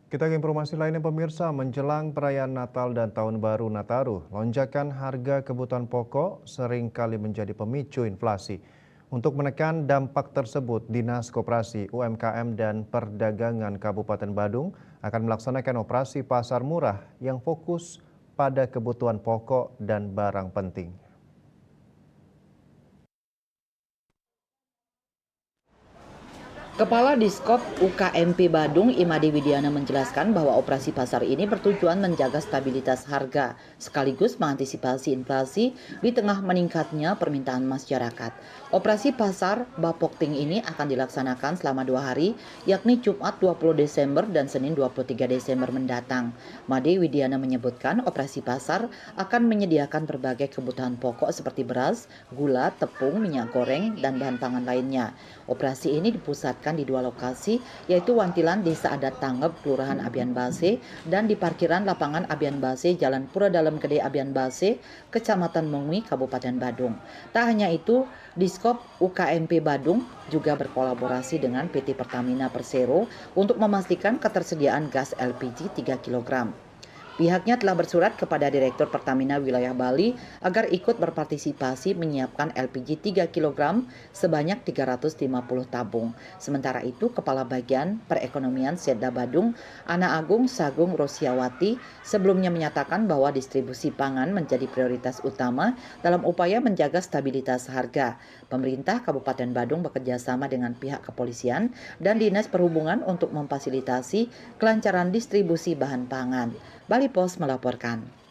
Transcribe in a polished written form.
Kita ke informasi lainnya pemirsa, menjelang perayaan Natal dan Tahun Baru Nataru, lonjakan harga kebutuhan pokok sering kali menjadi pemicu inflasi. Untuk menekan dampak tersebut, Dinas Koperasi, UMKM, dan Perdagangan Kabupaten Badung akan melaksanakan operasi pasar murah yang fokus pada kebutuhan pokok dan barang penting. Kepala Diskop UKMP Badung, Imade Widiana menjelaskan bahwa operasi pasar ini bertujuan menjaga stabilitas harga, sekaligus mengantisipasi inflasi di tengah meningkatnya permintaan masyarakat. Operasi pasar Bapokting ini akan dilaksanakan selama 2 hari, yakni Jumat 20 Desember dan Senin 23 Desember mendatang. Made Widiana menyebutkan operasi pasar akan menyediakan berbagai kebutuhan pokok seperti beras, gula, tepung, minyak goreng, dan bahan pangan lainnya. Operasi ini dipusatkan di 2 lokasi, yaitu Wantilan Desa Adat Tanggep, Kelurahan Abian Base, dan di parkiran lapangan Abian Base, Jalan Pura Dalam Gede Abian Base, Kecamatan Mengwi, Kabupaten Badung. Tak hanya itu, Diskop UKMP Badung juga berkolaborasi dengan PT Pertamina Persero untuk memastikan ketersediaan gas LPG 3 kg. Pihaknya telah bersurat kepada Direktur Pertamina Wilayah Bali agar ikut berpartisipasi menyiapkan LPG 3 kg sebanyak 350 tabung. Sementara itu, Kepala Bagian Perekonomian Setda Badung, Ana Agung Sagung Rosiawati, sebelumnya menyatakan bahwa distribusi pangan menjadi prioritas utama dalam upaya menjaga stabilitas harga. Pemerintah Kabupaten Badung bekerjasama dengan pihak kepolisian dan Dinas Perhubungan untuk memfasilitasi kelancaran distribusi bahan pangan. Bali Pos melaporkan.